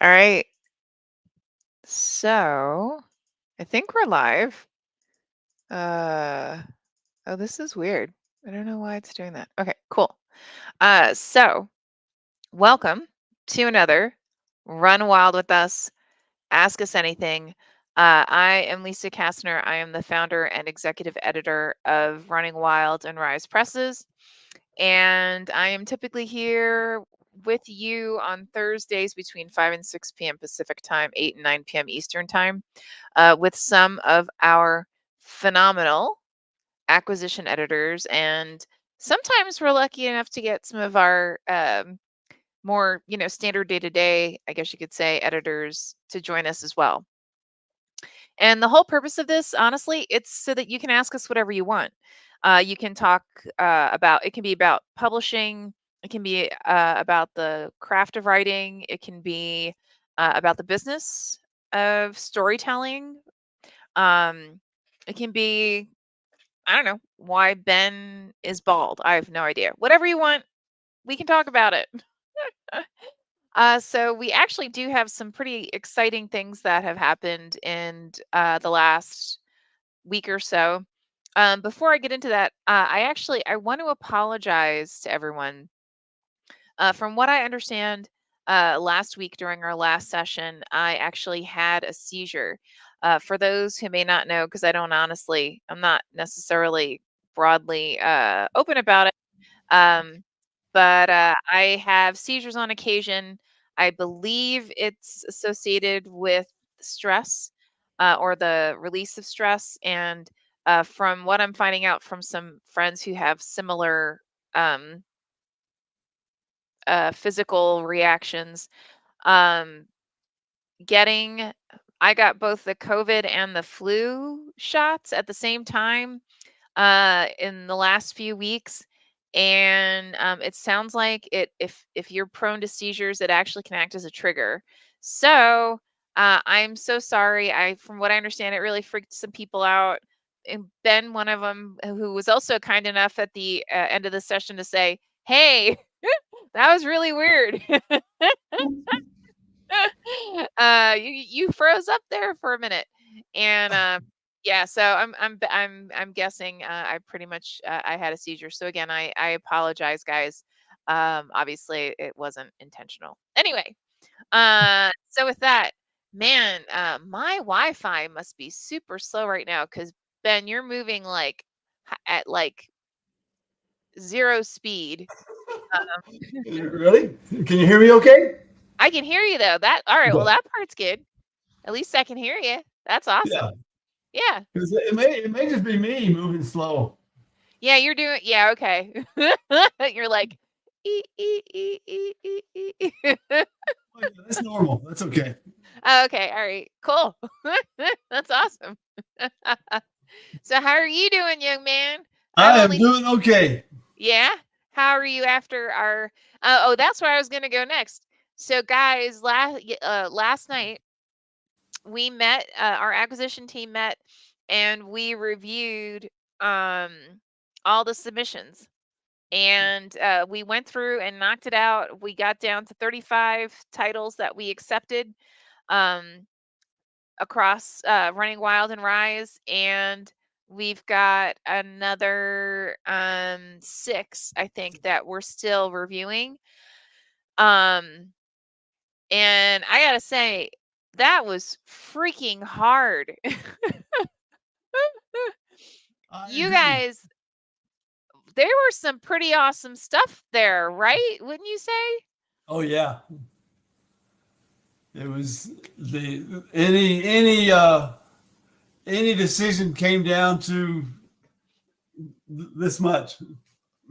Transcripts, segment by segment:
All right. So I think we're live. Uh oh, this is weird. I don't know why it's doing that. Okay, cool. So welcome to another Run Wild with Us. Ask Us Anything. I am Lisa Kastner. I am the founder and executive editor of Running Wild and Rise Presses. And I am typically here with you on Thursdays between 5 and 6 p.m. Pacific time, 8 and 9 p.m. Eastern time, with some of our phenomenal acquisition editors. And sometimes we're lucky enough to get some of our more, standard day to day, I guess you could say, editors to join us as well. And the whole purpose of this, honestly, it's so that you can ask us whatever you want. You can talk about, it can be about publishing, it can be about the craft of writing, it can be about the business of storytelling. Um, it can be, I don't know, why Ben is bald. I have no idea. Whatever you want, we can talk about it. So we actually do have some pretty exciting things that have happened in the last week or so. Before I get into that, I want to apologize to everyone. From what I understand, last week during our last session, I actually had a seizure. For those who may not know, because I'm not necessarily broadly open about it. Um, but I have seizures on occasion. I believe it's associated with stress or the release of stress. And from what I'm finding out from some friends who have similar um, physical reactions, um, getting, I got both the COVID and the flu shots at the same time in the last few weeks, and it sounds like if you're prone to seizures, it actually can act as a trigger. So I'm so sorry. From what I understand, it really freaked some people out. And Ben, one of them, who was also kind enough at the end of the session to say, "Hey, that was really weird." You froze up there for a minute, and yeah, so I'm guessing I pretty much I had a seizure. So again, I apologize, guys. Obviously it wasn't intentional. Anyway, so with that, man, my Wi-Fi must be super slow right now because Ben, you're moving like at like zero speed. Um, Really? Can you hear me okay? I can hear you though. That all right? Well, Good. that part's good. At least I can hear you. That's Yeah. awesome. Yeah. 'Cause it may just be me moving slow. Yeah, you're doing yeah, okay. You're like, "E e e e e e e." Oh, yeah, that's normal. That's okay. Oh, okay, alright, cool. That's awesome. So how are you doing, young man? I've I am only doing okay. yeah? How are you after our oh, that's where I was gonna go next. So guys, last night we met, our acquisition team met, and we reviewed um all the submissions. And we went through and knocked it out. We got down to 35 titles that we accepted um, across Running Wild and Rise, and we've got another six, I think, that we're still reviewing. Um, and I gotta say, that was freaking hard. I You agree. guys, there were some pretty awesome stuff there, right? Wouldn't you say? Oh yeah. It was the any decision came down to this much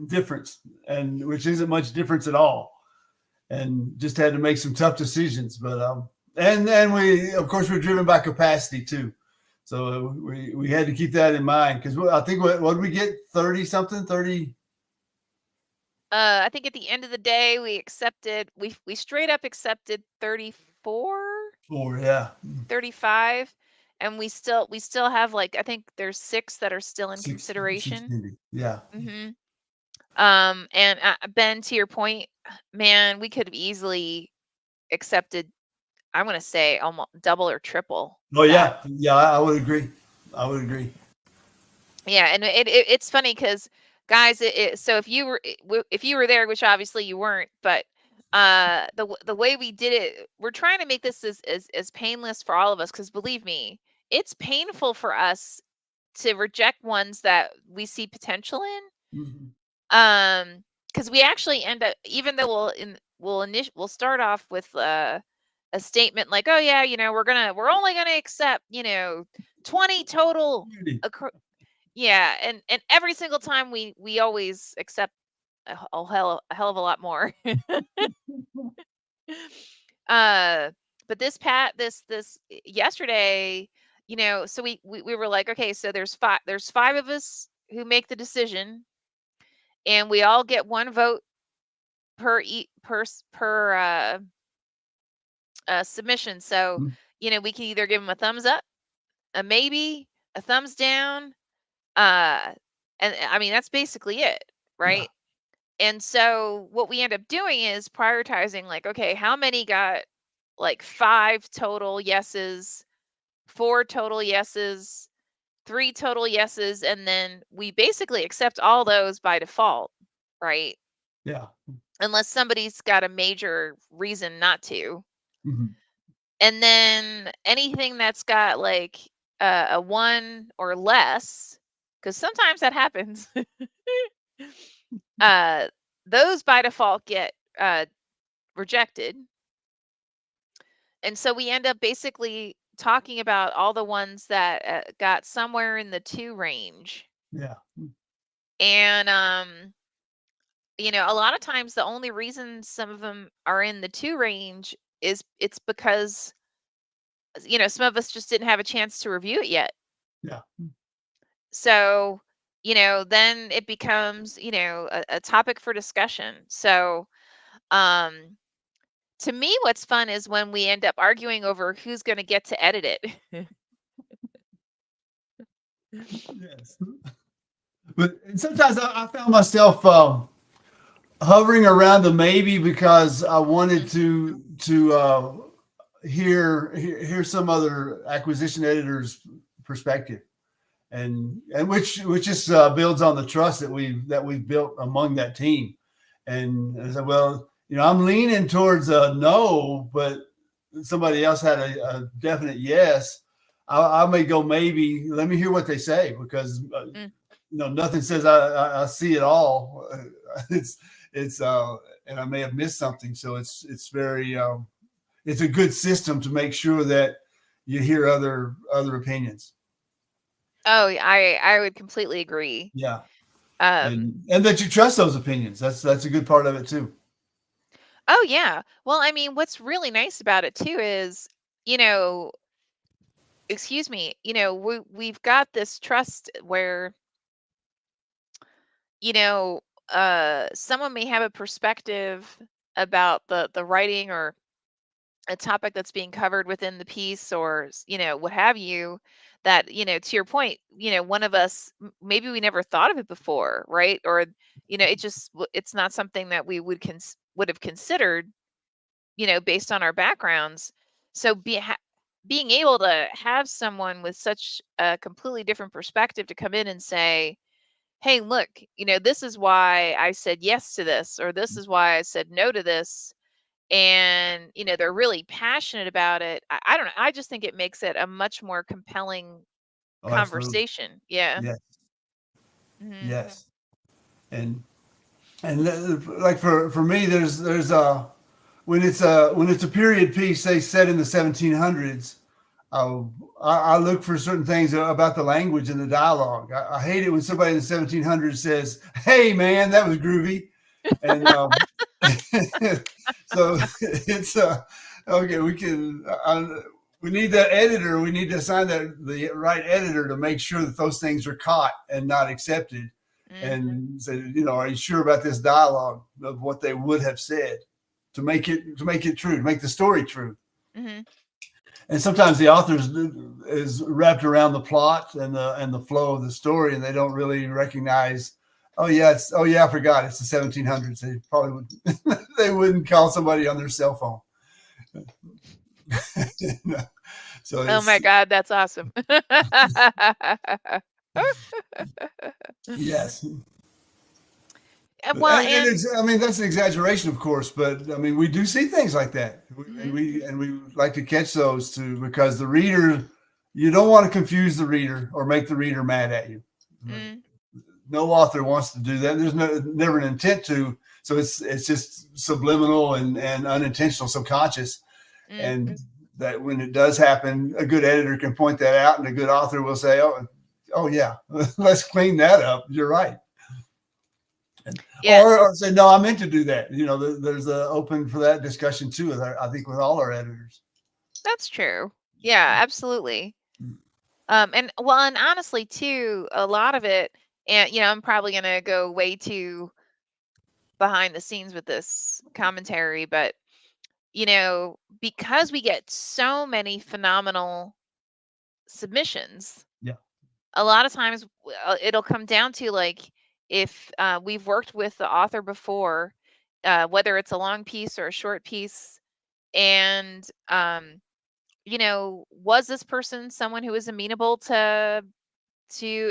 difference, and which isn't much difference at all. And just had to make some tough decisions. But and we of course we're driven by capacity too. So we had to keep that in mind because I think what did we get 30 something 30. I think at the end of the day, we straight up accepted 34, Four, yeah. 35, and we still have like I think there's six that are still in Six consideration. maybe. Yeah. hmm and Ben, to your point, man, we could have easily accepted I want to say almost double or triple Oh that. yeah, I would agree. I would agree. Yeah, and it's funny because guys, so if you were there, which obviously you weren't, but the way we did it, we're trying to make this as painless for all of us, because believe me, it's painful for us to reject ones that we see potential in. Because we actually end up, even though we'll start off with a statement like, oh yeah, we're only gonna accept 20 total. Yeah, and every single time we always accept a hell of a lot more. uh, but this yesterday, so we were like, okay, so there's five of us who make the decision, and we all get one vote per submission. So we can either give them a thumbs up, a maybe, a thumbs down, and I mean that's basically it, right? And so what we end up doing is prioritizing, like, okay, how many got like 5 total yeses, 4 total yeses, 3 total yeses, and then we basically accept all those by default, right? Yeah. Unless somebody's got a major reason not to. Mm-hmm. And then anything that's got like a 1 or less, because sometimes that happens, those by default get rejected. And so we end up basically talking about all the ones that got somewhere in the 2 range. Yeah. And a lot of times the only reason some of them are in the 2 range is it's because some of us just didn't have a chance to review it yet. Yeah. So then it becomes a topic for discussion. So to me, what's fun is when we end up arguing over who's going to get to edit it. Yes. But sometimes I found myself hovering around the maybe because I wanted to hear some other acquisition editor's perspective, and which just builds on the trust that we've built among that team. And I said, well, I'm leaning towards a no, but somebody else had a definite yes. I may go maybe. Let me hear what they say, because nothing says I see it all. It's and I may have missed something. So it's very it's a good system to make sure that you hear other opinions. Oh, I would completely agree. Yeah. And that you trust those opinions. That's a good part of it too. Oh yeah. Well, I mean, what's really nice about it too is, excuse me, we've got this trust where, someone may have a perspective about the writing or a topic that's being covered within the piece, or what have you, that to your point, one of us, maybe we never thought of it before, right? Or it's not something that we would have considered, based on our backgrounds. So being able to have someone with such a completely different perspective to come in and say, hey, look, this is why I said yes to this, or this is why I said no to this, and they're really passionate about it. I don't know, I just think it makes it a much more compelling conversation. Yeah. Yes. Mm-hmm. Yes. And like for me, there's when it's a period piece, say set in the 1700s, I look for certain things about the language and the dialogue. I hate it when somebody in the 1700s says, "Hey man, that was groovy," and so it's okay. We need that editor. We need to assign the right editor to make sure that those things are caught and not accepted. Mm-hmm. And say, are you sure about this dialogue of what they would have said to make it true, to make the story true? Mm-hmm. And sometimes the author is wrapped around the plot and the flow of the story, and they don't really recognize. I forgot it's the 1700s. They probably they wouldn't call somebody on their cell phone. So Oh my it's God, that's awesome. yes. Well, And and it's, I mean, that's an exaggeration, of course, but I mean, we do see things like that, and mhm, we like to catch those too, because the reader, you don't want to confuse the reader or make the reader mad at you. mm, No author wants to do that. There's never an intent to, so it's just subliminal and unintentional, subconscious, mm. and that when it does happen, a good editor can point that out, and a good author will say, oh yeah, let's clean that up. You're right. Yeah, Or say, no, I meant to do that. There's a open for that discussion too. I think with all our editors. that's true. Yeah, absolutely. And well, and honestly too, a lot of it, and I'm probably gonna go way too behind the scenes with this commentary, but because we get so many phenomenal submissions, Yeah. a lot of times it'll come down to like if we've worked with the author before, whether it's a long piece or a short piece, and was this person someone who is amenable to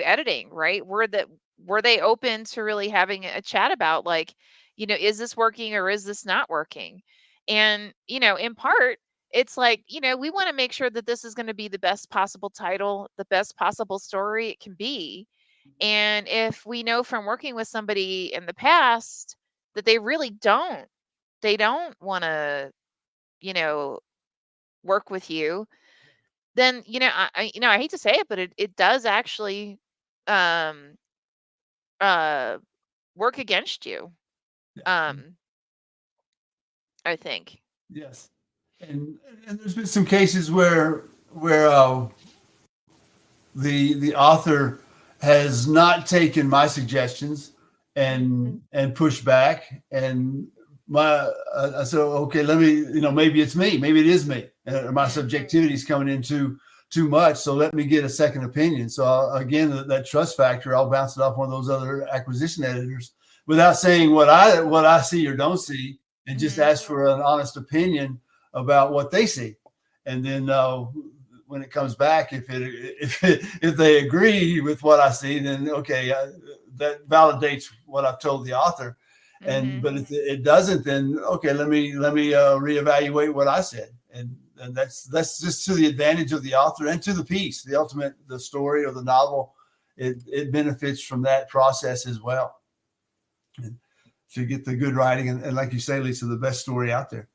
editing, right? Were they open to really having a chat about like, is this working or is this not working? And, in part, it's like, we want to make sure that this is going to be the best possible title, the best possible story it can be. And if we know from working with somebody in the past that they don't want to, you know, work with you, then I hate to say it, but it does actually um uh work against you, Yeah. um I think. Yes. And and there's been some cases where the author has not taken my suggestions Mm, and pushed back, and my I said, okay, let me, maybe it's me, maybe it is me, my mm, subjectivity is coming in too much, so let me get a second opinion. So again, that trust factor, I'll bounce it off one of those other acquisition editors without saying what I see or don't see, and just mhm. ask for an honest opinion about what they see. And then when it comes back, if they agree with what I see, then okay, that validates what I've told the author. And Mhm. but if it doesn't, then okay, let me reevaluate what I said. And that's just to the advantage of the author and to the piece, the story or the novel. It benefits from that process as well. And to get the good writing, and like you say, Lisa, the best story out there.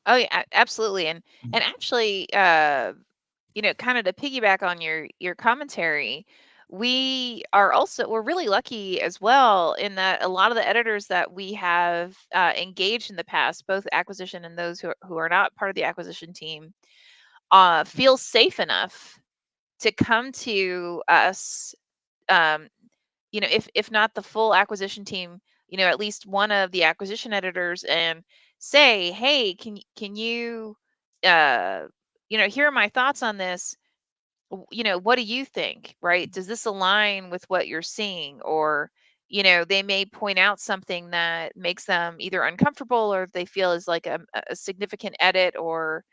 Oh yeah, absolutely. And actually, kind of to piggyback on your commentary, we're really lucky as well in that a lot of the editors that we have engaged in the past, both acquisition and those who are not part of the acquisition team, feel safe enough to come to us, um, if not the full acquisition team, at least one of the acquisition editors, and say, hey, can you uh here are my thoughts on this. What do you think, right? Does this align with what you're seeing? Or they may point out something that makes them either uncomfortable or they feel is like a significant edit, or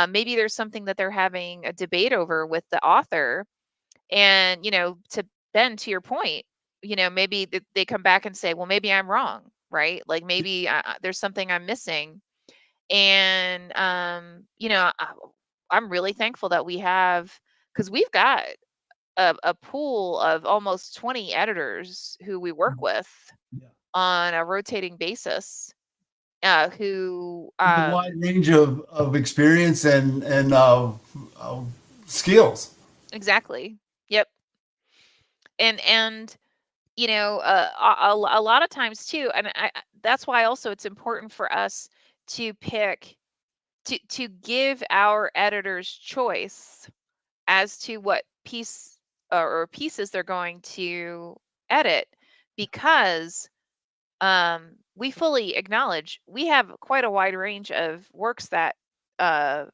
maybe there's something that they're having a debate over with the author. And to Ben, to your point, maybe they come back and say, well, maybe I'm wrong, right? Like maybe there's something I'm missing. And I'm really thankful that we have, because we've got a pool of almost 20 editors who we work with Yeah. on a rotating basis, who With a wide range of experience and skills. exactly. Yep. And a lot of times too, and that's why also it's important for us to pick to give our editors choice as to what piece or pieces they're going to edit, because we fully acknowledge we have quite a wide range of works that uh,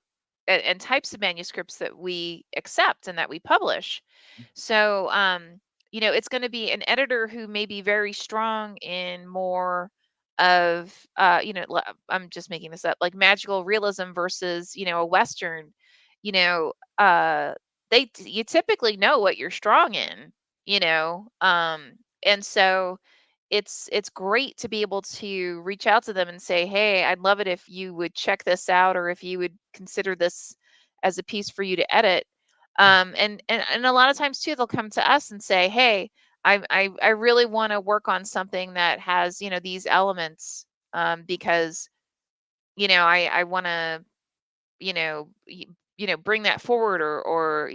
and types of manuscripts that we accept and that we publish. So, it's going to be an editor who may be very strong in more I'm just making this up, like magical realism versus, a Western, you know, uh, you typically know what you're strong in, you know, and so it's great to be able to reach out to them and say, hey, I'd love it if you would check this out, or if you would consider this as a piece for you to edit. And a lot of times too, they'll come to us and say, hey, I really want to work on something that has, these elements, because, I want to, bring that forward, or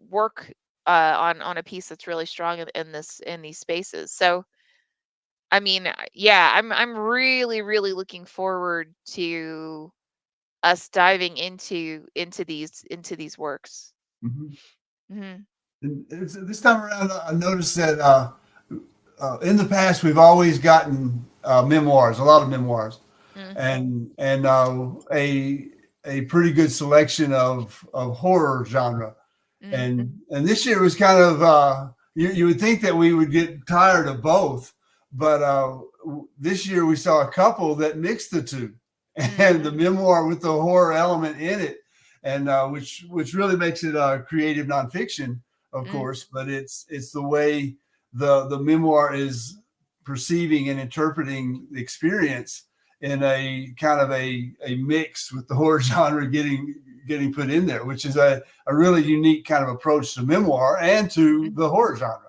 work on a piece that's really strong in these spaces. So, I mean, yeah, I'm really, really looking forward to us diving into these works. Mhm. Hmm. And this time around, I noticed that in the past we've always gotten memoirs, a lot of memoirs, Hmm. and a pretty good selection of horror genre. Hmm. And this year was kind of you would think that we would get tired of both, but this year we saw a couple that mixed the two, and the Hmm. memoir with the horror element in it, and which really makes it creative nonfiction, of Hmm. course, but it's the way the memoir is perceiving and interpreting the experience in a kind of a mix with the horror genre getting put in there, which is a really unique kind of approach to memoir and to the horror genre.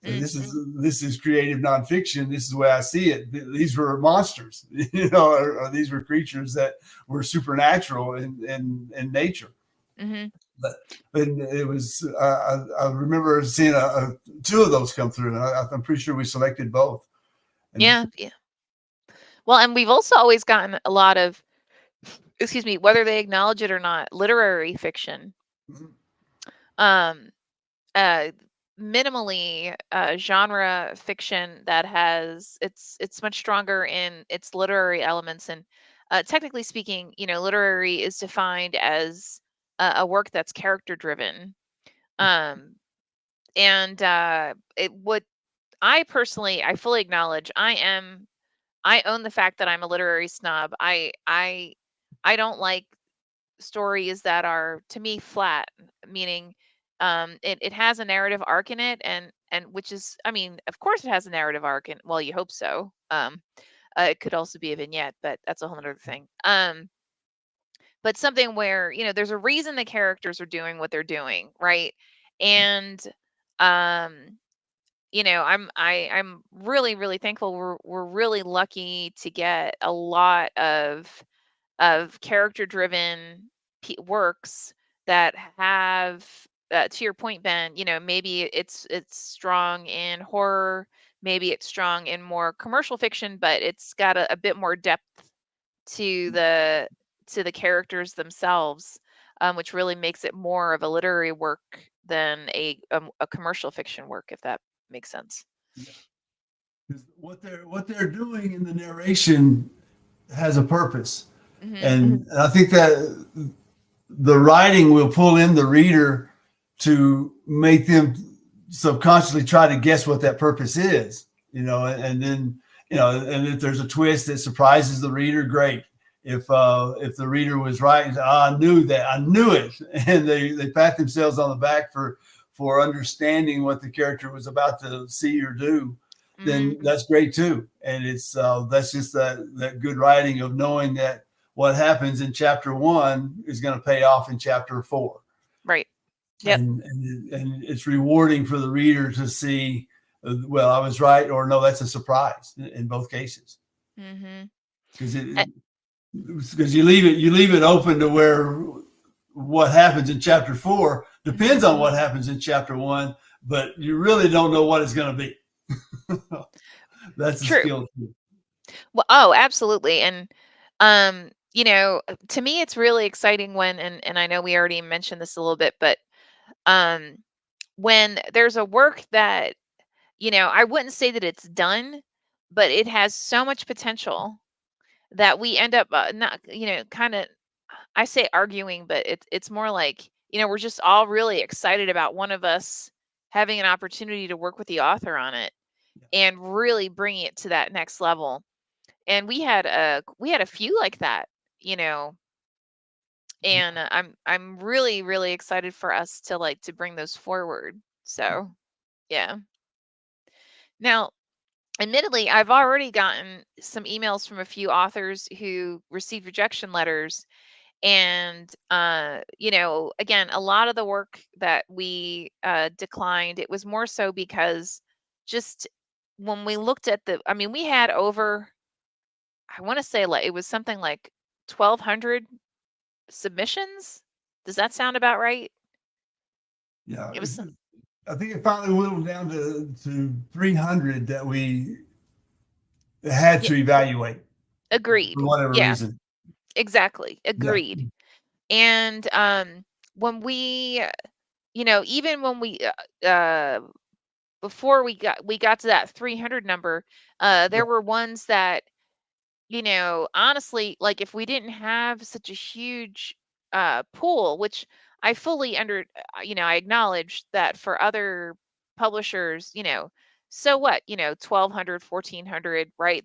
So Hmm. this is creative nonfiction. This is the way I see it. These were monsters, or these were creatures that were supernatural in nature. Hmm. But it was I remember seeing two of those come through, and I'm pretty sure we selected both. And Yeah, yeah. Well, and we've also always gotten a lot of, excuse me, whether they acknowledge it or not, literary fiction. Um, uh, Minimally genre fiction that has it's much stronger in its literary elements. And technically speaking, literary is defined as a work that's character driven. Um, and it would I personally, I fully acknowledge, I own the fact that I'm a literary snob. I don't like stories that are, to me, flat, meaning it has a narrative arc in it, and which is, I mean, of course it has a narrative arc, and well, you hope so. It could also be a vignette, but that's a whole other thing. But something where, there's a reason the characters are doing what they're doing, right? And um I'm really, really thankful. We're really lucky to get a lot of character driven works that have, to your point, Ben, maybe it's strong in horror, maybe it's strong in more commercial fiction, but it's got a bit more depth to the characters themselves, which really makes it more of a literary work than a commercial fiction work, if that makes sense. what they're doing in the narration has a purpose, Hmm. and I think that the writing will pull in the reader to make them subconsciously try to guess what that purpose is, and then and if there's a twist that surprises the reader, great. If the reader was right and said, oh, I knew it, and they pat themselves on the back for understanding what the character was about to see or do, Hmm. then that's great too. And it's that's just that good writing of knowing that what happens in chapter one is going to pay off in chapter four. Right. Yep. And it's rewarding for the reader to see, well, I was right, or no, that's a surprise in both cases. Hmm. Because you leave it open to where what happens in chapter four depends on what happens in chapter one, but you really don't know what it's going to be. That's a True. skill too. Well, oh, absolutely. And to me, it's really exciting when, and I know we already mentioned this a little bit, but um, when there's a work that, I wouldn't say that it's done, but it has so much potential that we end up, not, kind of, I say arguing, but it's more like, we're just all really excited about one of us having an opportunity to work with the author on it and really bringing it to that next level. And we had a few like that, you know, and I'm really really excited for us to like to bring those forward. So yeah. Now, admittedly, I've already gotten some emails from a few authors who received rejection letters. And, you know, again, a lot of the work that we declined, it was more so because just when we looked at I mean, we had over, I want to say like it was something like 1,200 submissions. Does that sound about right? Yeah, It was some, I think it finally whittled down to 300 that we had yeah, to evaluate for agreed. whatever Yeah, reason. exactly. Yeah, Agreed. And when we, you know, even when we before we got to that 300 number, there were ones that, you know, honestly, like if we didn't have such a huge pool, which I fully you know, I acknowledge that for other publishers, you know, so what, you know, 1,200, 1,400, right?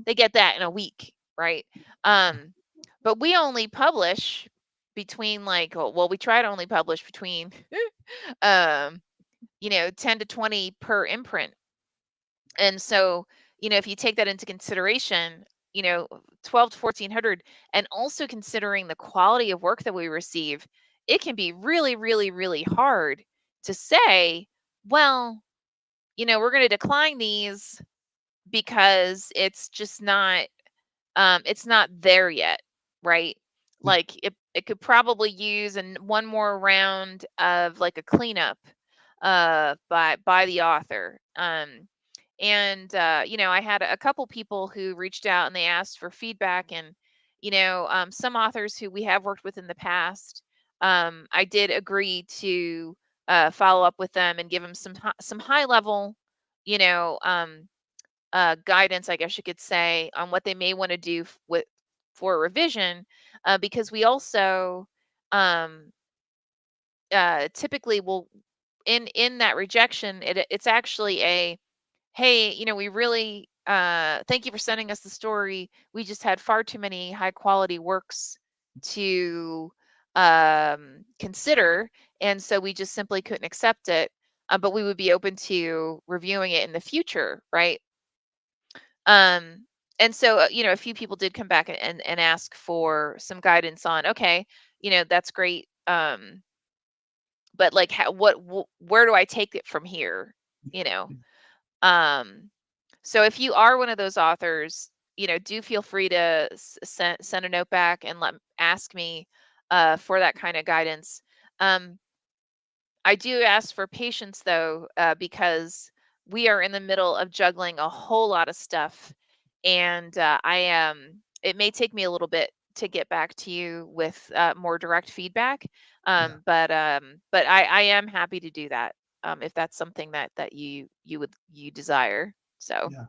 They get that in a week, right? Um, but we only publish between like, well, we try to only publish between, um, you know, 10 to 20 per imprint. And so, you know, if you take that into consideration, you know, 12 to 1,400, and also considering the quality of work that we receive, it can be really, really, really hard to say, well, you know, we're going to decline these because it's not there yet, right? Like it could probably use one more round of like a cleanup by the author. And you know, I had a couple people who reached out and they asked for feedback. And you know, some authors who we have worked with in the past, I did agree to follow up with them and give them some high level, you know, guidance, I guess you could say, on what they may want to do with for a revision, because we also um, typically will in that rejection, it's actually a, hey, you know, we really thank you for sending us the story. We just had far too many high quality works to consider, and so we just simply couldn't accept it. But we would be open to reviewing it in the future, right? Um, and so, you know, a few people did come back and ask for some guidance on, okay, you know, that's great. But like, where do I take it from here? You know, um, so if you are one of those authors, you know, do feel free to send a note back and ask me for that kind of guidance. Um, I do ask for patience though, because we are in the middle of juggling a whole lot of stuff, and I am. It may take me a little bit to get back to you with more direct feedback, yeah, but I am happy to do that if that's something that you desire. So. yeah.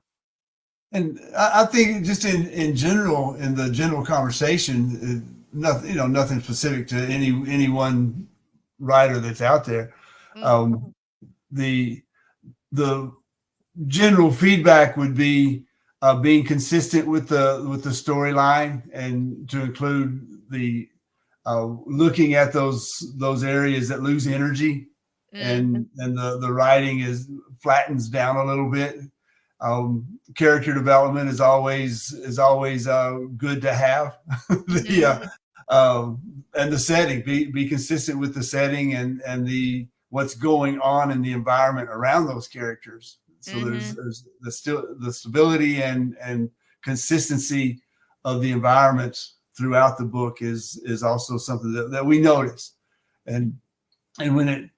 And I think just in general, in the general conversation, nothing, you know, nothing specific to any one writer that's out there. Mm, Um, the the general feedback would be being consistent with the storyline, and to include the looking at those areas that lose energy, mm, and the writing flattens down a little bit. Character development is always good to have. mhm, the and the setting, be consistent with the setting and the what's going on in the environment around those characters. So mhm, there's the stability and consistency of the environment throughout the book is also something that we notice. And when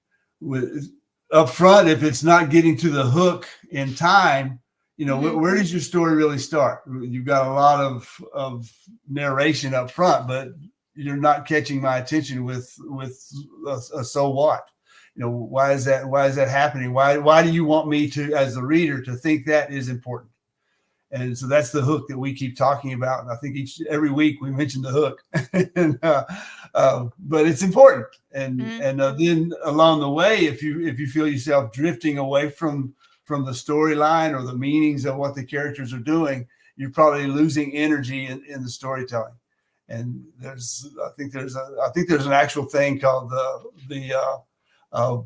up front, if it's not getting to the hook in time, you know, mhm, where does your story really start? You've got a lot of narration up front, but you're not catching my attention with a so what. You know, why is that happening? Why do you want me to, as the reader, to think that is important? And so that's the hook that we keep talking about. And I think every week we mention the hook, and, but it's important. mhm, And then along the way, if you feel yourself drifting away from the storyline or the meanings of what the characters are doing, you're probably losing energy in the storytelling. And I think there's an actual thing called uh,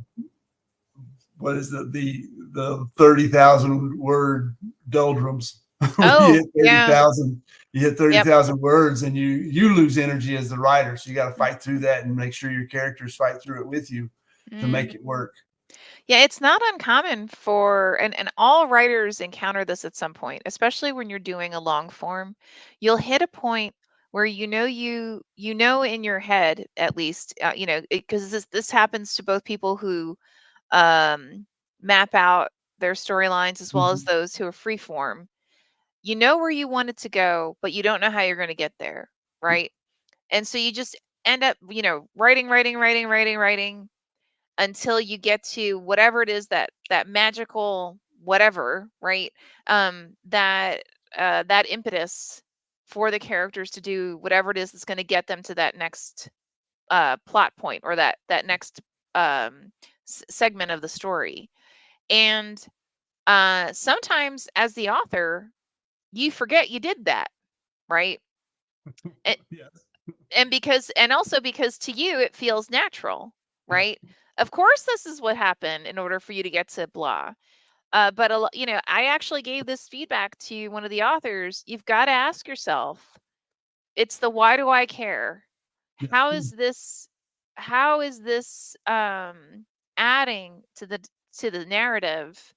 what is the 30,000 word doldrums where Oh, yeah. you hit Yep. 30,000 words and you lose energy as the writer. So you got to fight through that and make sure your characters fight through it with you to make it work. Yeah, it's not uncommon for, and all writers encounter this at some point, especially when you're doing a long form. You'll hit a point where you know in your head at least, because this happens to both people who map out their storylines as well as Mhm. those who are free form. You know where you want it to go, but you don't know how you're going to get there, right? And so you just end up, writing until you get to whatever it is, that magical whatever, right? That that impetus for the characters to do whatever it is that's going to get them to that next plot point, or that next um, segment of the story. And sometimes as the author, you forget you did that, right? And, Yes. and also because to you it feels natural, Yeah. right? Of course, this is what happened in order for you to get to blah. But I actually gave this feedback to one of the authors. You've got to ask yourself, it's the why do I care? Yeah. How is this? How is this adding to the narrative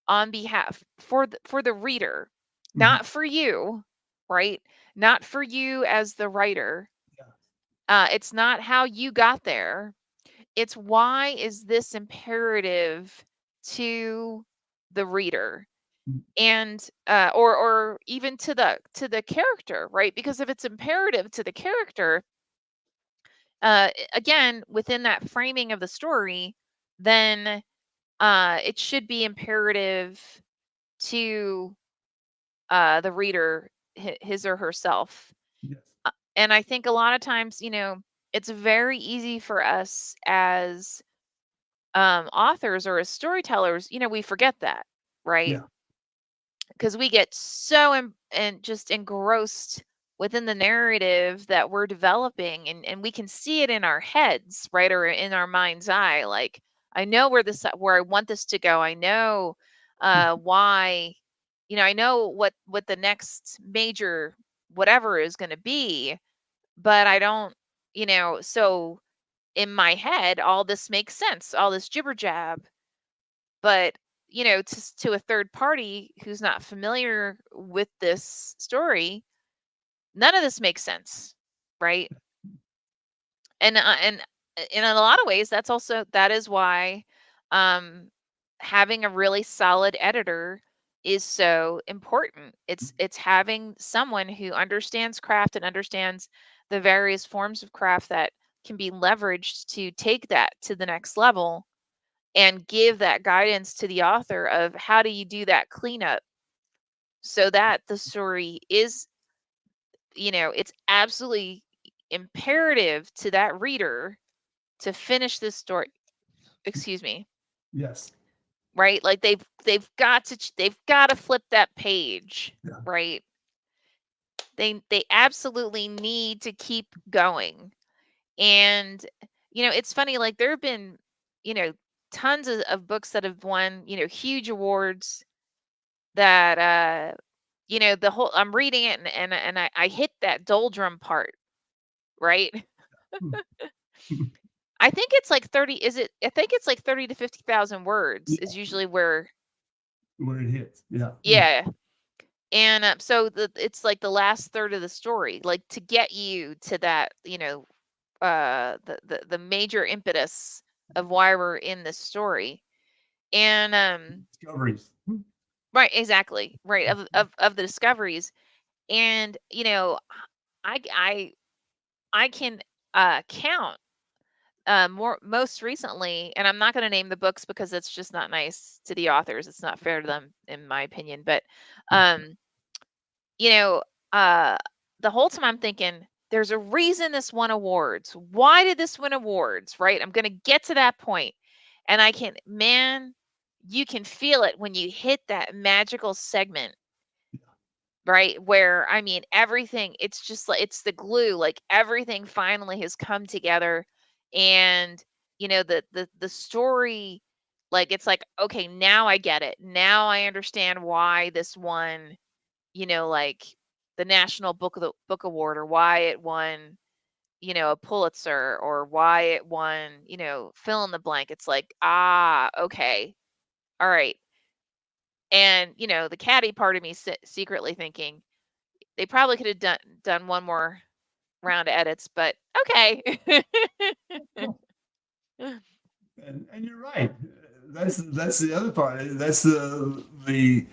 on behalf for the reader, Mhm. not for you, right? Not for you as the writer. Yeah. It's not how you got there. It's why is this imperative to the reader, Mhm. and or even to the character, right? Because if it's imperative to the character, again, within that framing of the story, then it should be imperative to the reader, his or herself. Yes. And I think a lot of times, it's very easy for us as authors or as storytellers, we forget that, right? Yeah. Because we get so and just engrossed within the narrative that we're developing, and we can see it in our heads, right, or in our mind's eye. Like, I know where I want this to go. I know why, I know what the next major whatever is going to be, but I don't, so in my head all this makes sense, all this jibber jab. But to a third party who's not familiar with this story, none of this makes sense, right? And in a lot of ways, that is why um having a really solid editor is so important. It's having someone who understands craft and understands the various forms of craft that can be leveraged to take that to the next level, and give that guidance to the author of how do you do that cleanup so that the story is, it's absolutely imperative to that reader to finish this story. Excuse me. Yes. Right? Like they've got to flip that page, Yeah. right? They absolutely need to keep going. And it's funny, like there have been, you know, tons of books that have won, huge awards that the whole I'm reading it, and I hit that doldrum part, right? Hmm. I think it's like 30, is it I think it's like 30 to 50,000 words Yeah. is usually where, Where it hits. Yeah. yeah. And so it's like the last third of the story, like to get you to that, the major impetus of why we're in this story. And Discoveries. right, exactly, right, of the discoveries. And I I I can count more most recently, and I'm not going to name the books because it's just not nice to the authors. It's not fair to them, in my opinion. But um, you know, uh, the whole time I'm thinking, there's a reason this won awards. Why did this win awards? Right? I'm going to get to that point, and man, you can feel it when you hit that magical segment. right? Where, I mean, everything, it's just like it's the glue, like everything finally has come together. And the story, like it's like, okay, now I get it. Now I understand why this won, like the National Book Award, or why it won, a Pulitzer, or why it won, fill in the blank. It's like, okay, all right. And the catty part of me secretly thinking they probably could have done one more round of edits, but okay. And you're right. That's the other part. That's the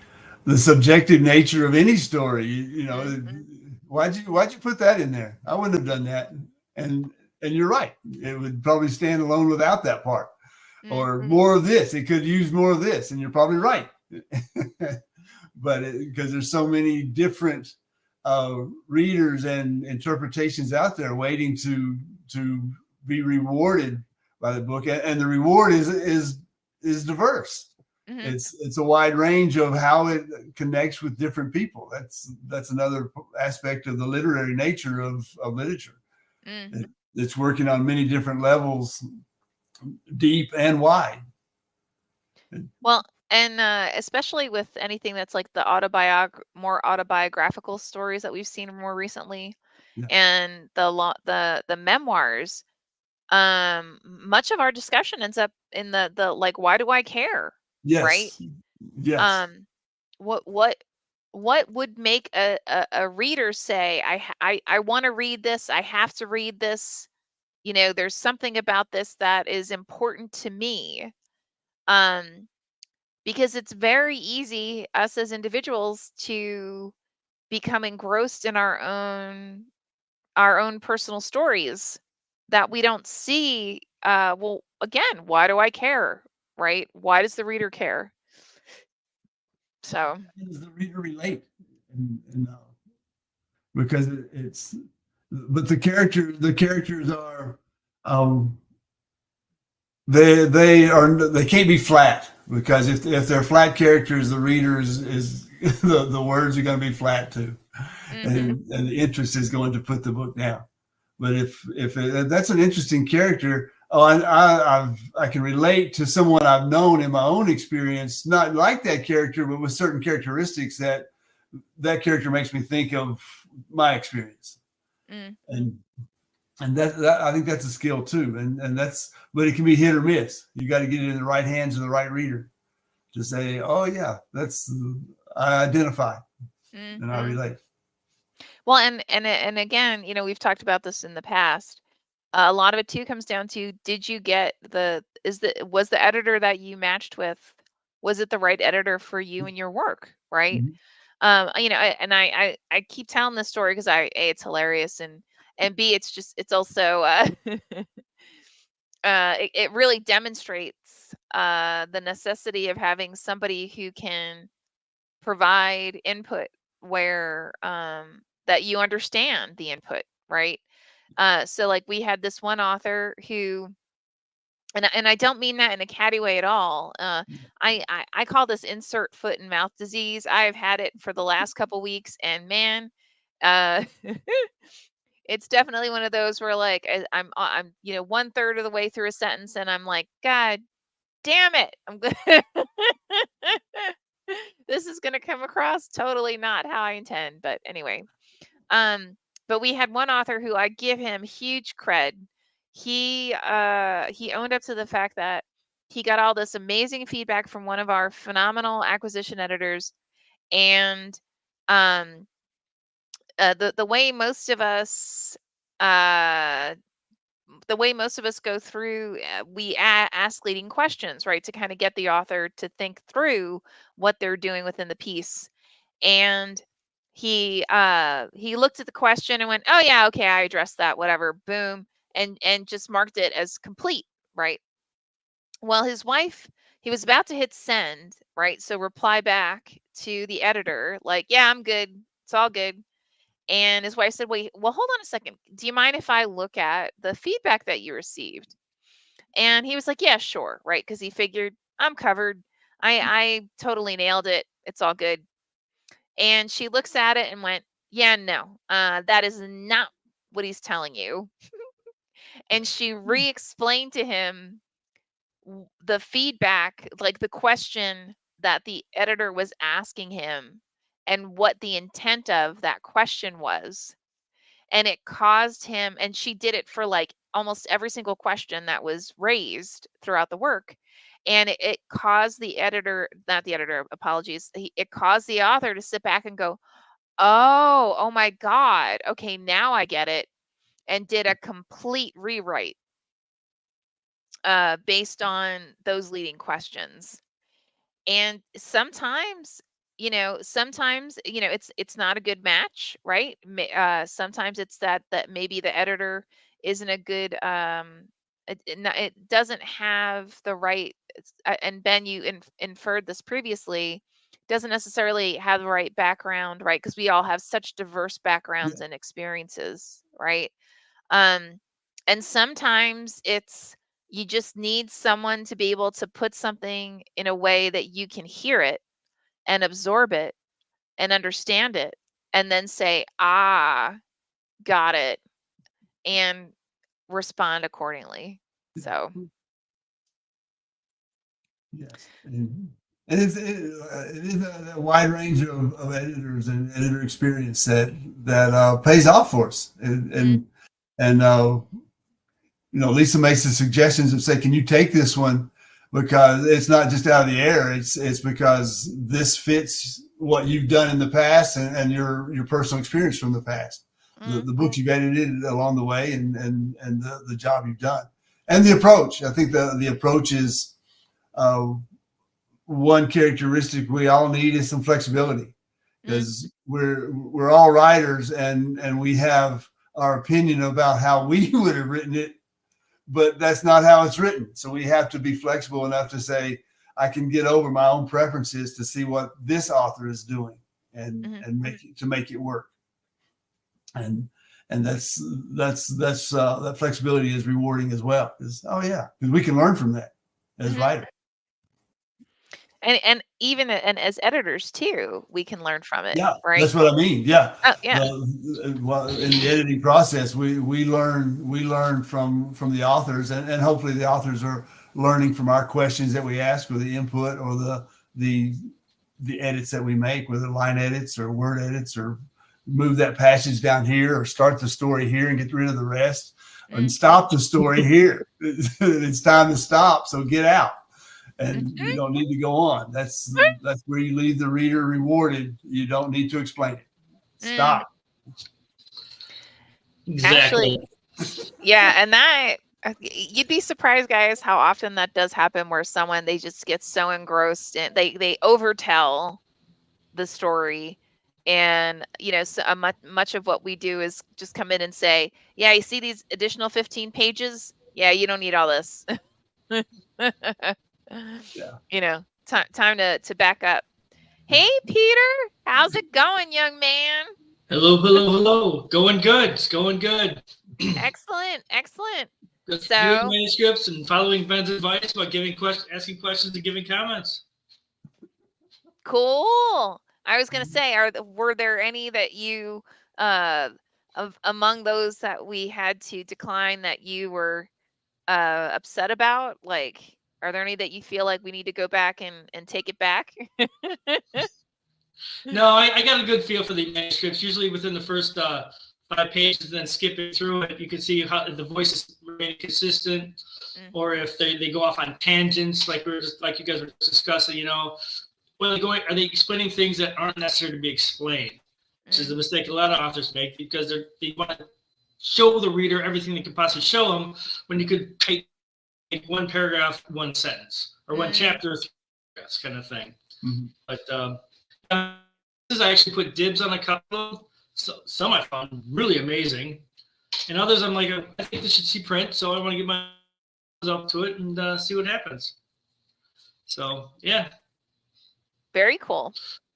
subjective nature of any story. Mhm, Why'd you put that in there? I wouldn't have done that. And and you're right. It would probably stand alone without that part. Or mhm, more of this. It could use more of this, and you're probably right. But because there's so many different readers and interpretations out there waiting to be rewarded by the book, and the reward is diverse. mhm, It's a wide range of how it connects with different people. That's another aspect of the literary nature of literature. mhm. It's working on many different levels, deep and wide. Well, and especially with anything that's like the more autobiographical stories that we've seen more recently, Yeah. and the memoirs, much of our discussion ends up in the like, why do I care, right? Yes. Yes. Um, what would make a reader say, I want to read this, I have to read this, there's something about this that is important to me. Um, because it's very easy, us as individuals, to become engrossed in our own personal stories that we don't see. Well, again, why do I care, right? Why does the reader care? So, How does the reader relate? And because it's but the characters are um they can't be flat, because if they're flat characters, the readers is the words are going to be flat too, mhm, and the interest is going to put the book down. But that's an interesting character. Oh, and I can relate to someone I've known in my own experience, not like that character, but with certain characteristics that character makes me think of my experience. mm, And that I think that's a skill too. And that's, but it can be hit or miss. You got to get it in the right hands of the right reader to say, oh yeah, that's, I identify and I mhm. relate. Well, and again, we've talked about this in the past. A lot of it too comes down to, did you get was the editor that you matched with, was it the right editor for you and your work, right? Mhm. And I keep telling this story because it's hilarious, and B, it's also it really demonstrates the necessity of having somebody who can provide input where that you understand the input, right? So like we had this one author who, and I don't mean that in a catty way at all. I call this insert foot and mouth disease. I've had it for the last couple weeks, and man, uh, it's definitely one of those where like I'm 1/3 of the way through a sentence, and I'm like, God damn it, this is gonna come across totally not how I intend. But anyway, um, but we had one author who I give him huge cred. He owned up to the fact that he got all this amazing feedback from one of our phenomenal acquisition editors, and um, the way most of us uh the way most of us go through, we ask leading questions, right, to kind of get the author to think through what they're doing within the piece. And he looked at the question and went, "Oh yeah, okay, I addressed that, whatever." Boom. And just marked it as complete, right? Well, his wife, he was about to hit send, right? So reply back to the editor like, "Yeah, I'm good. It's all good." And his wife said, "Wait, well, hold on a second. Do you mind if I look at the feedback that you received?" And he was like, "Yeah, sure," right? Because he figured, I'm covered. I totally nailed it. It's all good. And she looks at it and went, yeah, no, that is not what he's telling you. And she re-explained to him the feedback, like the question that the editor was asking him and what the intent of that question was. And it caused him, and she did it for like almost every single question that was raised throughout the work. And it caused the editor, not the editor, apologies, it caused the author to sit back and go, oh my God, okay, now I get it. And did a complete rewrite based on those leading questions. And sometimes, it's not a good match, right? Sometimes it's that maybe the editor isn't a good it doesn't have the right and Ben, you inferred this previously, doesn't necessarily have the right background, right? Because we all have such diverse Yeah. backgrounds and experiences, right? um and sometimes it's, you just need someone to be able to put something in a way that you can hear it and absorb it and understand it and then say, ah, got it, and respond accordingly. So Yes. And it is a wide range of editors and editor experience that pays off for us. And Lisa makes the suggestions and say, can you take this one? Because it's not just out of the air. It's because this fits what you've done in the past and your personal experience from the past. The books you've edited along the way and the job you've done. And the approach. I think the approach is one characteristic we all need is some flexibility, because we're all writers and we have our opinion about how we would have written it, but that's not how it's written. So we have to be flexible enough to say, I can get over my own preferences to see what this author is doing and make it work. And that flexibility is rewarding as well. Because we can learn from that as writers. And even as editors too, we can learn from it. Yeah, right? That's what I mean. Yeah. Oh, yeah. Well, in the editing process, we learn from the authors, and hopefully the authors are learning from our questions that we ask, or the input, or the edits that we make, whether line edits or word edits, or move that passage down here, or start the story here and get rid of the rest, and stop the story here. It's time to stop. So get out. And you don't need to go on. That's where you leave the reader rewarded. You don't need to explain it. Stop. Exactly. Actually, yeah, and that you'd be surprised, guys, how often that does happen, where someone, they just get so engrossed and they overtell the story. And so much of what we do is just come in and say, yeah, you see these additional 15 pages, yeah, you don't need all this. Time to back up. Hey, Peter, how's it going, young man? Hello. Going good. It's going good. Excellent. Just So, reviewing manuscripts and following Ben's advice about asking questions and giving comments. Cool. I was gonna say, were there any that you among those that we had to decline that you were upset about? Like, are there any that you feel like we need to go back and take it back? No, I got a good feel for the manuscripts. Usually within the first 5 pages, then skipping through it, you can see how the voices remain consistent, or if they go off on tangents, like you guys were discussing. Are they explaining things that aren't necessary to be explained? Which is a mistake a lot of authors make, because they want to show the reader everything they could possibly show them, when you could take one paragraph, one sentence, or one chapter, 3 paragraphs, kind of thing. But I actually put dibs on a couple. Some I found really amazing, and others I'm like, I think this should see print, so I want to get my up to it and see what happens. So yeah. Very cool.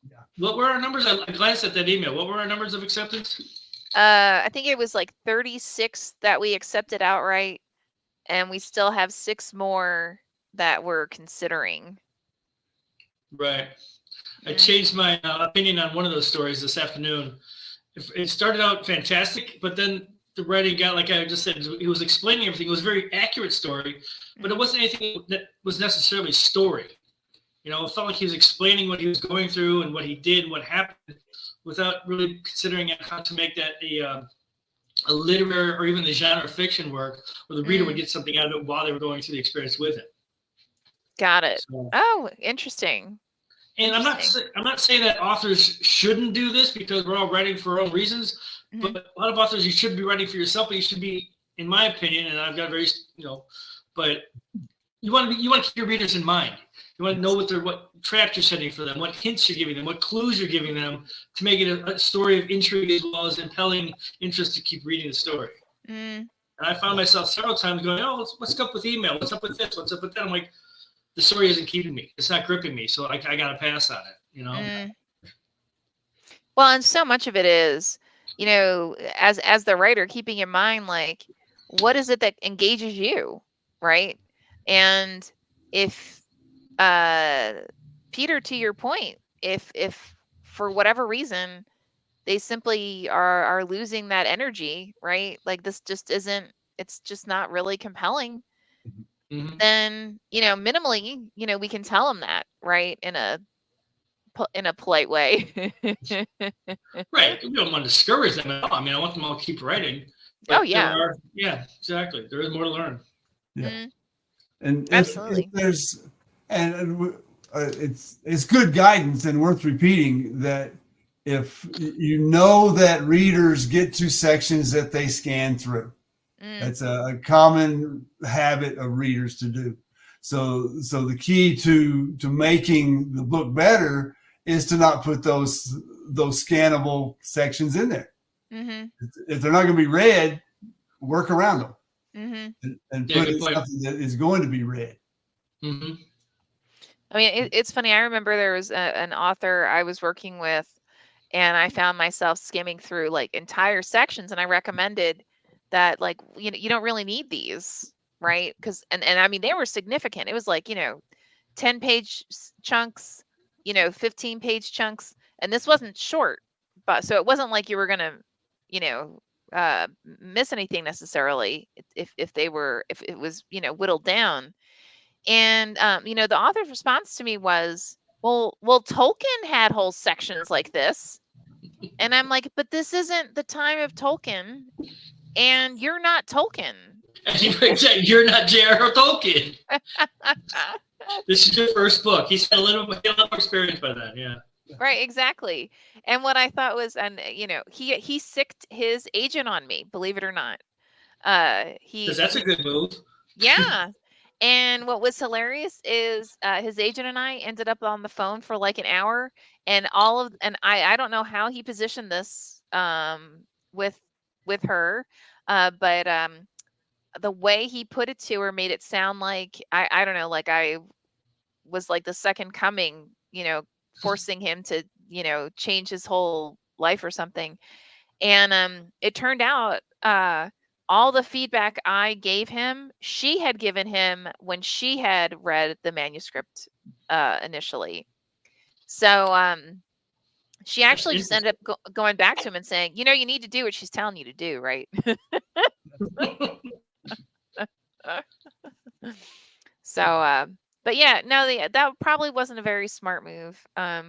Yeah. What were our numbers? I glanced at that email. What were our numbers of acceptance? I think it was like 36 that we accepted outright, and we still have 6 more that we're considering. Right. I changed my opinion on one of those stories this afternoon. It started out fantastic, but then the writing got, like I just said, he was explaining everything. It was a very accurate story, but it wasn't anything that was necessarily story. You know, it felt like he was explaining what he was going through and what he did and what happened without really considering how to make that a literary or even the genre fiction work where the reader would get something out of it while they were going through the experience with it. Got it. So, Oh, interesting. and I'm not saying that authors shouldn't do this because we're all writing for our own reasons, but a lot of authors, you should be writing for yourself, but you should be, in my opinion, and I've got very, but you want to keep your readers in mind. You want to know what traps you're setting for them, what hints you're giving them, what clues you're giving them to make it a story of intrigue as well as impelling interest to keep reading the story. And I found myself several times going, oh, what's up with email? What's up with this? What's up with that? I'm like, the story isn't keeping me. It's not gripping me. So I got to pass on it, Well, and so much of it is, as the writer, keeping in mind, like, what is it that engages you, right? And if, Peter, to your point, if for whatever reason they simply are losing that energy, right? Like this just isn't, it's just not really compelling. Then, minimally, we can tell them that, right? In a polite way. Right. We don't want to discourage them at all. I mean, I want them all to keep writing. Oh, yeah. Yeah, exactly. There is more to learn. Yeah. And absolutely. It's good guidance and worth repeating that if you know that readers get to sections that they scan through. That's a common habit of readers to do. So the key to making the book better is to not put those scannable sections in there. If they're not going to be read, work around them and put in something that is going to be read. I mean, it's funny. I remember there was an author I was working with, and I found myself skimming through like entire sections, and I recommended that, like, you don't really need these, right? Because and I mean, they were significant. It was like 10-page chunks, 15-page chunks, and this wasn't short, but so it wasn't like you were gonna miss anything necessarily if it was whittled down. And the author's response to me was, well, Tolkien had whole sections like this. And I'm like, but this isn't the time of Tolkien, and you're not Tolkien. You're not J.R.R. Tolkien. This is your first book. He's had a little more experience by then, yeah. Right, exactly. And what I thought was, and he sicked his agent on me, believe it or not. Because that's a good move. Yeah. And what was hilarious is his agent and I ended up on the phone for like an hour, and I don't know how he positioned this with her, but the way he put it to her made it sound like I don't know, like I was like the second coming, forcing him to change his whole life or something. And it turned out all the feedback I gave him, she had given him when she had read the manuscript initially. So she actually just ended up going back to him and saying, you need to do what she's telling you to do, right? So, but yeah, no, that probably wasn't a very smart move. I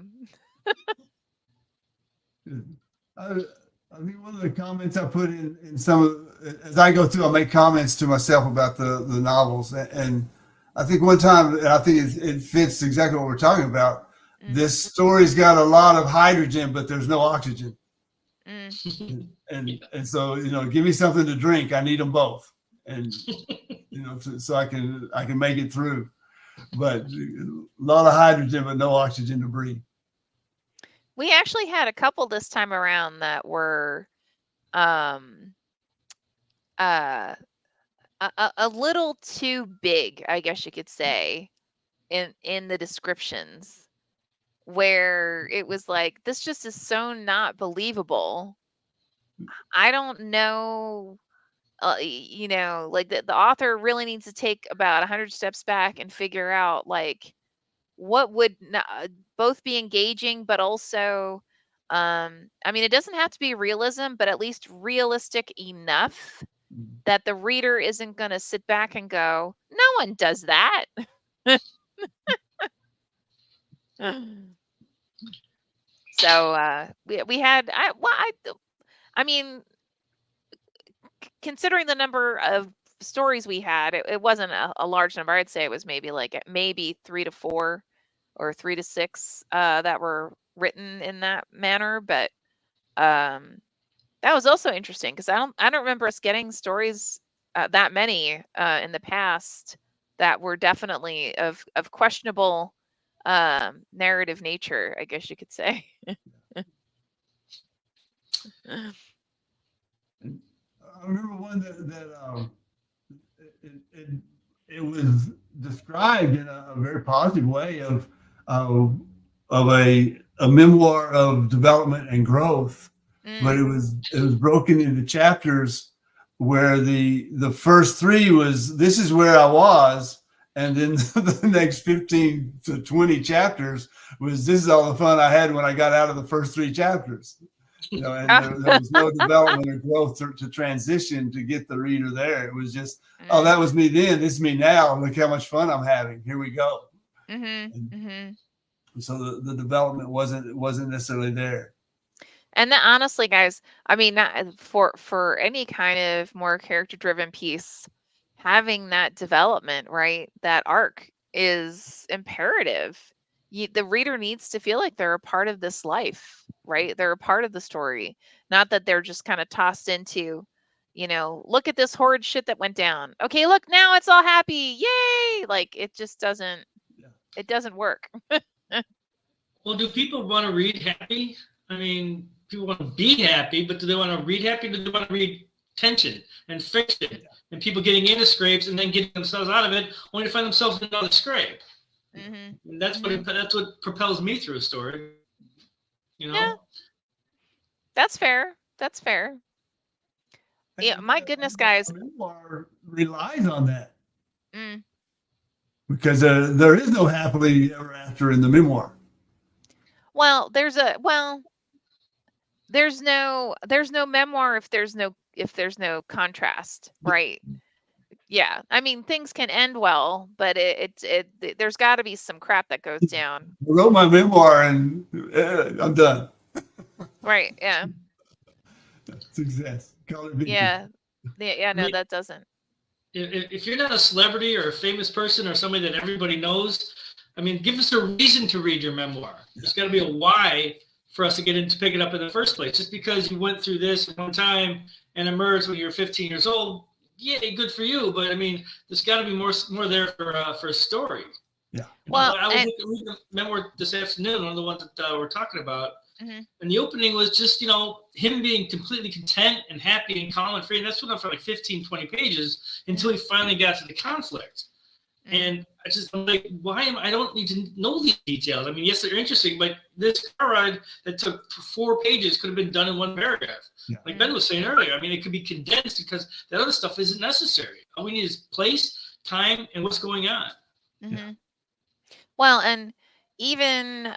think one of the comments I put in some of, as I go through, I'll make comments to myself about the novels. And I think one time, I think it fits exactly what we're talking about. This story's got a lot of hydrogen, but there's no oxygen. And so, give me something to drink. I need them both. And, so I can make it through. But a lot of hydrogen, but no oxygen to breathe. We actually had a couple this time around that were a little too big, I guess you could say, in the descriptions, where it was like, this just is so not believable. I don't know, like the author really needs to take about 100 steps back and figure out, like, what would both be engaging, but also, I mean, it doesn't have to be realism, but at least realistic enough that the reader isn't going to sit back and go, no one does that. So we had, I mean, considering the number of stories we had, it wasn't a large number. I'd say it was maybe 3 to 4 or 3 to 6 that were written in that manner. But that was also interesting because I don't remember us getting stories that many in the past that were definitely of questionable narrative nature, I guess you could say. I remember one that it was described in a very positive way of a memoir of development and growth, but it was broken into chapters where the first 3 was, this is where I was, and then the next 15 to 20 chapters was, this is all the fun I had when I got out of the first 3 chapters. You know, and there was no development or growth to transition to get the reader there. It was just, oh, that was me then. This is me now. Look how much fun I'm having. Here we go. So the development wasn't necessarily there. And that, honestly, guys, I mean, for any kind of more character-driven piece, having that development, right, that arc is imperative. The reader needs to feel like they're a part of this life, right? They're a part of the story, not that they're just kind of tossed into, look at this horrid shit that went down. Okay, look, now it's all happy. Yay! Like, it just doesn't, it doesn't work. Well, do people want to read happy? I mean, people want to be happy, but do they want to read happy? Or do they want to read tension and friction and people getting into scrapes and then getting themselves out of it, only to find themselves in another scrape? And that's what propels me through a story. Yeah, that's fair. That's fair. Yeah, my goodness, guys. Memoir relies on that because there is no happily ever after in the memoir. Well, there's no memoir if there's no contrast, right? Yeah, I mean, things can end well, but there's got to be some crap that goes down. I wrote my memoir and I'm done. Right? Yeah. Success. Yeah. Yeah. No, that doesn't. If you're not a celebrity or a famous person or somebody that everybody knows, I mean, give us a reason to read your memoir. There's got to be a why for us to get into pick it up in the first place. Just because you went through this at one time and emerged when you're 15 years old, yay, good for you. But I mean, there's got to be more there for a story. Yeah. Well, I was reading the memoir this afternoon, one of the ones that we're talking about. And the opening was just, him being completely content and happy and calm and free. And that's went on for like 15, 20 pages until he finally got to the conflict. And I'm like, I don't need to know these details. I mean, yes, they're interesting, but this car ride that took 4 pages could have been done in 1 paragraph. Yeah. Like Ben was saying earlier, I mean, it could be condensed because that other stuff isn't necessary. All we need is place, time, and what's going on. Yeah. Well, and even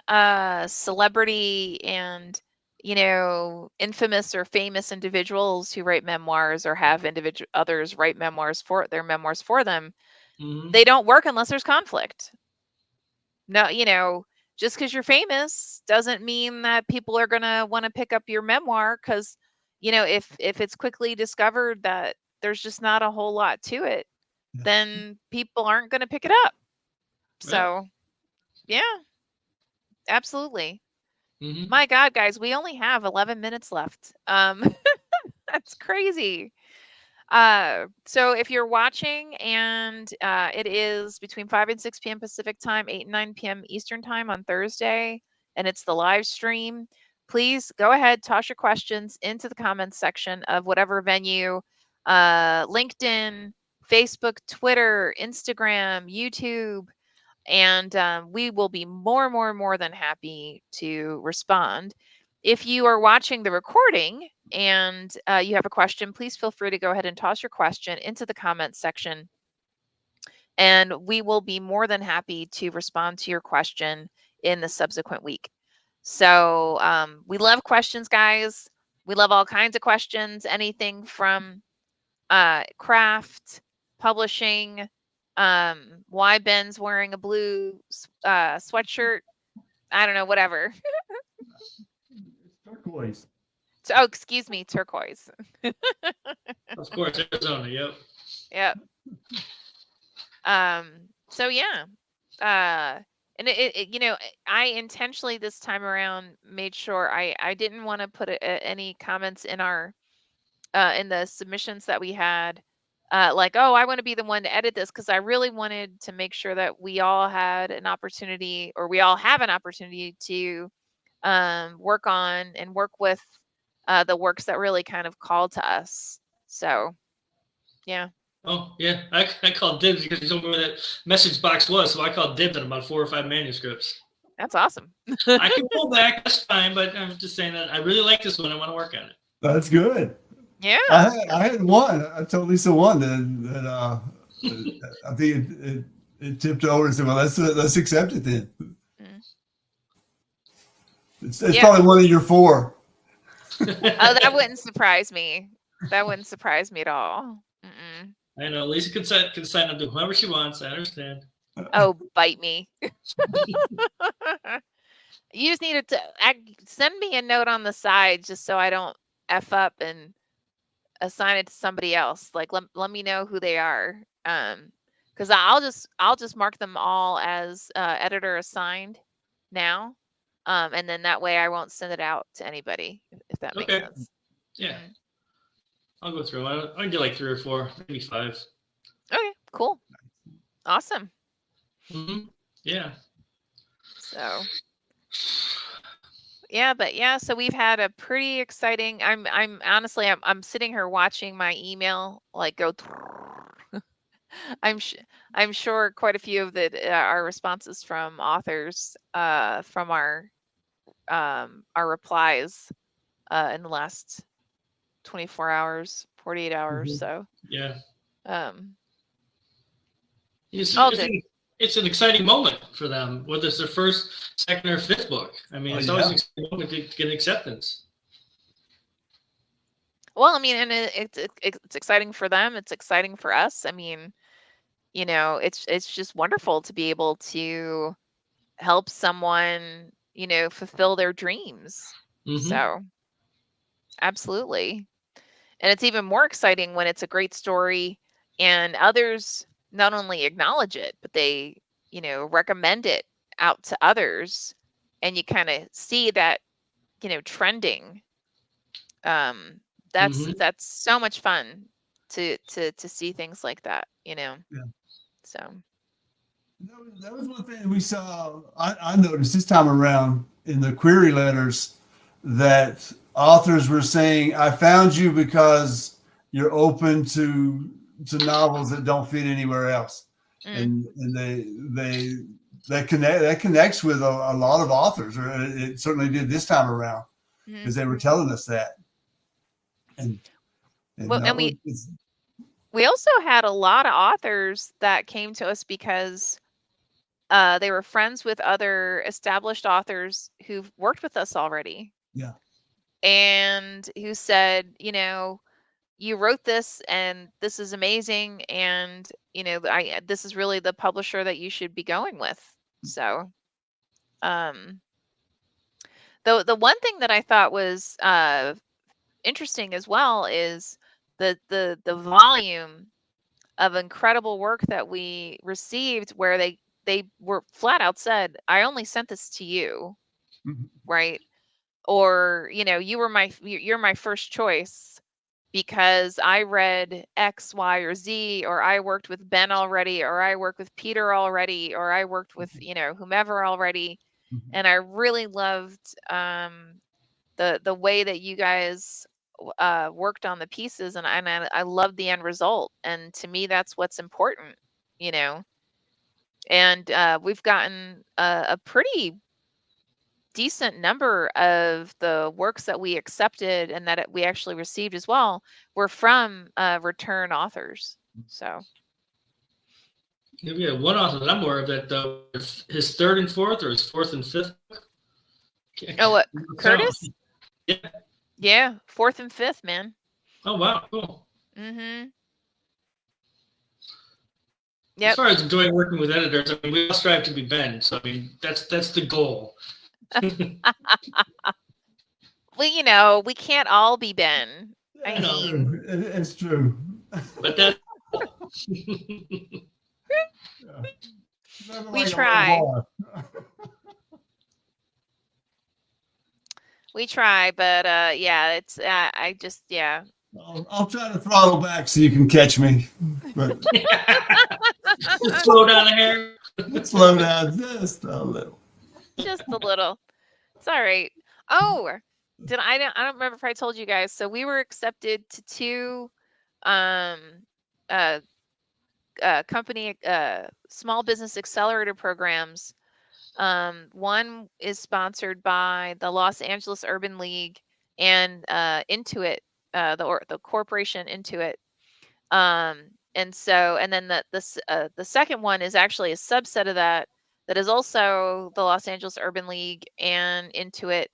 celebrity and, infamous or famous individuals who write memoirs or have others write memoirs for them, they don't work unless there's conflict. No, just because you're famous doesn't mean that people are going to want to pick up your memoir because, if it's quickly discovered that there's just not a whole lot to it, then people aren't going to pick it up. Right. So, yeah, absolutely. My God, guys, we only have 11 minutes left. That's crazy. So if you're watching and it is between 5 and 6 p.m. Pacific time, 8 and 9 p.m. Eastern time on Thursday, and it's the live stream, please go ahead, toss your questions into the comments section of whatever venue, LinkedIn, Facebook, Twitter, Instagram, YouTube, and we will be more than happy to respond. If you are watching the recording and you have a question, please feel free to go ahead and toss your question into the comments section. and we will be more than happy to respond to your question in the subsequent week. So we love questions, guys. We love all kinds of questions, anything from craft, publishing, why Ben's wearing a blue sweatshirt. I don't know, whatever. Turquoise. Oh, excuse me, turquoise. Of course, Arizona. Yep. Yep. So yeah. And I intentionally this time around made sure I didn't want to put any comments in our in the submissions that we had, like, oh, I want to be the one to edit this, because I really wanted to make sure that we all had an opportunity, or we all have an opportunity to work on and work with the works that really kind of called to us. So, yeah. Oh, yeah. I called dibs because he told me where that message box was. So I called dibs on about 4 or 5 manuscripts. That's awesome. I can pull back. That's fine. But I'm just saying that I really like this one. I want to work on it. That's good. Yeah. I had one. I told Lisa one that I think it tipped over and said, "Well, let's accept it then." Mm. It's probably one of your 4. Oh, that wouldn't surprise me. That wouldn't surprise me at all. Mm-mm. I know Lisa can sign up to whoever she wants. I understand. Oh, bite me. You just needed to send me a note on the side just so I don't F up and assign it to somebody else. Like, let me know who they are. Because I'll just mark them all as editor assigned now. And then that way I won't send it out to anybody, if that makes sense. Yeah. I'll go through. I'll get like 3 or 4, maybe 5. Okay, cool. Awesome. Mm-hmm. Yeah. So yeah, but yeah, so we've had a pretty exciting, I'm honestly, I'm sitting here watching my email like go I'm sure quite a few of our responses from authors from our replies in the last 24 hours, 48 hours. So yeah. It's an exciting moment for them, whether it's their first, second, or 5th book. I mean, it's always an exciting moment to get acceptance. Well, I mean, and it's exciting for them. It's exciting for us. I mean, it's just wonderful to be able to help someone, fulfill their dreams. Mm-hmm. So, absolutely. And it's even more exciting when it's a great story and others not only acknowledge it, but they, recommend it out to others, and you kind of see that, trending. That's so much fun to see things like that, Yeah. So that was one thing we saw. I noticed this time around in the query letters that authors were saying, "I found you because you're open to novels that don't fit anywhere else," and that connects with a lot of authors, or it certainly did this time around, because they were telling us that. And we also had a lot of authors that came to us because they were friends with other established authors who've worked with us already. Yeah. And who said, you wrote this and this is amazing, and this is really the publisher that you should be going with. So the one thing that I thought was interesting as well is the volume of incredible work that we received, where they were flat out said, "I only sent this to you," right? Or you're my first choice because I read X, Y, or Z, or I worked with Ben already, or I worked with Peter already, or I worked with whomever already, and I really loved the way that you guys worked on the pieces, and I love the end result, and to me that's what's important, and we've gotten a pretty decent number of the works that we accepted and that we actually received as well were from return authors. So Yeah, one author that I'm aware of that his third and fourth, or his fourth and fifth. Oh, what? Count. Curtis? Yeah. Yeah, fourth and fifth, man. Oh wow, cool. Mm-hmm. As Yep. far as enjoying working with editors, I mean, we all strive to be Ben. So I mean, that's the goal. Well, you know, we can't all be Ben. I That's mean, true. It's true. But that. Never we like a try. low bar. We try, but yeah, it's I just yeah. I'll try to throttle back so you can catch me, but Just slow down a hair. slow down just a little. Just a little. It's all right. Oh, I don't remember if I told you guys. So we were accepted to 2 um uh company small business accelerator programs. One is sponsored by the Los Angeles Urban League and Intuit, the corporation Intuit. And so, and then the second one is actually a subset of that is also the Los Angeles Urban League and Intuit.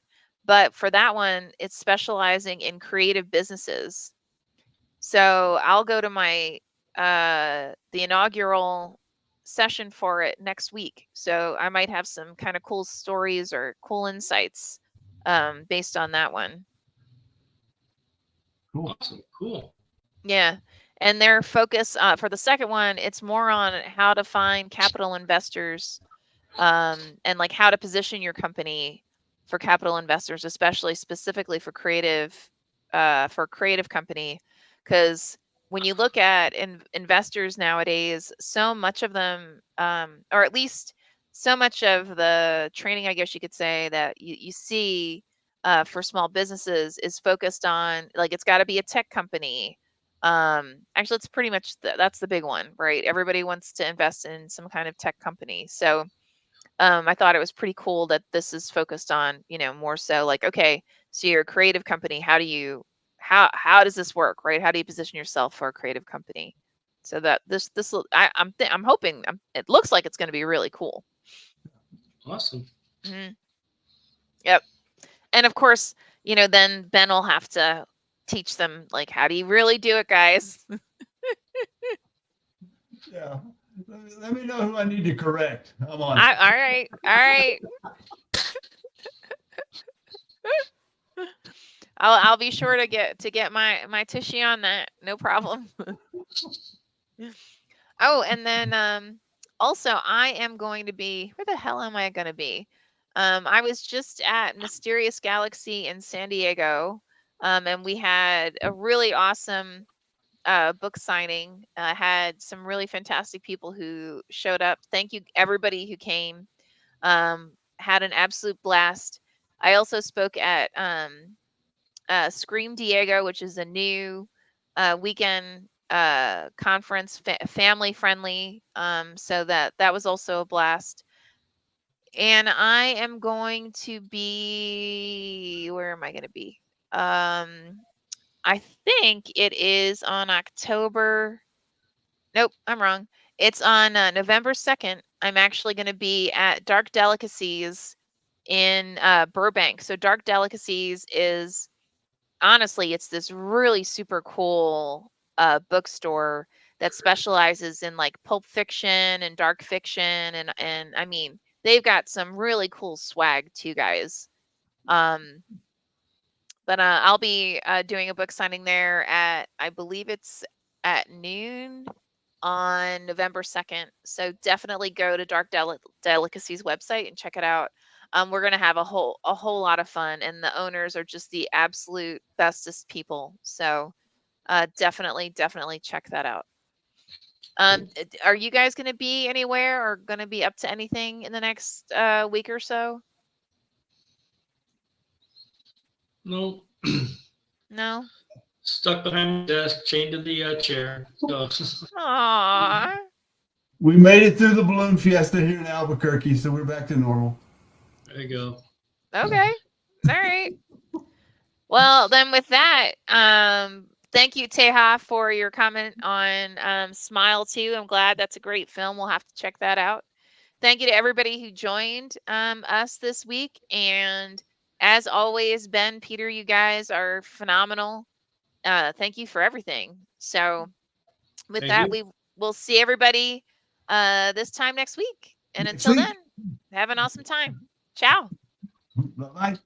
But for that one, it's specializing in creative businesses. So I'll go to my the inaugural session for it next week. So I might have some kind of cool stories or cool insights based on that one. Cool. Awesome, cool. Yeah. And their focus for the second one, it's more on how to find capital investors and like how to position your company for capital investors, especially specifically for creative company. Because when you look at investors nowadays, so much of them, or at least so much of the training, I guess you could say, that you see for small businesses is focused on like it's got to be a tech company. Actually, it's pretty much that's the big one, right? Everybody wants to invest in some kind of tech company. So I thought it was pretty cool that this is focused on, you know, more so like, okay, so you're a creative company. How do you, how does this work, right? How do you position yourself for a creative company? So that I'm hoping it looks like it's going to be really cool. Awesome. Mm-hmm. Yep. And of course, you know, then Ben will have to teach them like, how do you really do it, guys? Yeah. Let me know who I need to correct. I'm on. All right. All right. I'll be sure to get my Tushy on that. No problem. Oh, and then also I am going to be, where the hell am I going to be? I was just at Mysterious Galaxy in San Diego. And we had a really awesome book signing. Had some really fantastic people who showed up. Thank you everybody who came. Had an absolute blast. I also spoke at Scream Diego, which is a new weekend conference, family friendly. So that was also a blast. And I am going to be, where am I going to be? I think it is on October. Nope, I'm wrong. It's on November 2nd. I'm actually going to be at Dark Delicacies in Burbank. So Dark Delicacies is, honestly, it's this really super cool bookstore that specializes in like pulp fiction and dark fiction, and I mean they've got some really cool swag too, guys. But I'll be doing a book signing there at, I believe it's at noon on November 2nd. So definitely go to Dark Delicacies website and check it out. We're gonna have a whole lot of fun, and the owners are just the absolute bestest people. So definitely check that out. Are you guys gonna be anywhere or gonna be up to anything in the next week or so? No. No. Stuck behind my desk, chained to the chair. So. Aww. We made it through the balloon fiesta here in Albuquerque, so we're back to normal. There you go. Okay. All right. Well, then with that, thank you, Teha, for your comment on Smile 2. I'm glad that's a great film. We'll have to check that out. Thank you to everybody who joined us this week. And as always, Ben, Peter, you guys are phenomenal. Thank you for everything. So with Thank that, you. we'll see everybody this time next week. And Next until week. then, have an awesome time. Ciao. Bye-bye.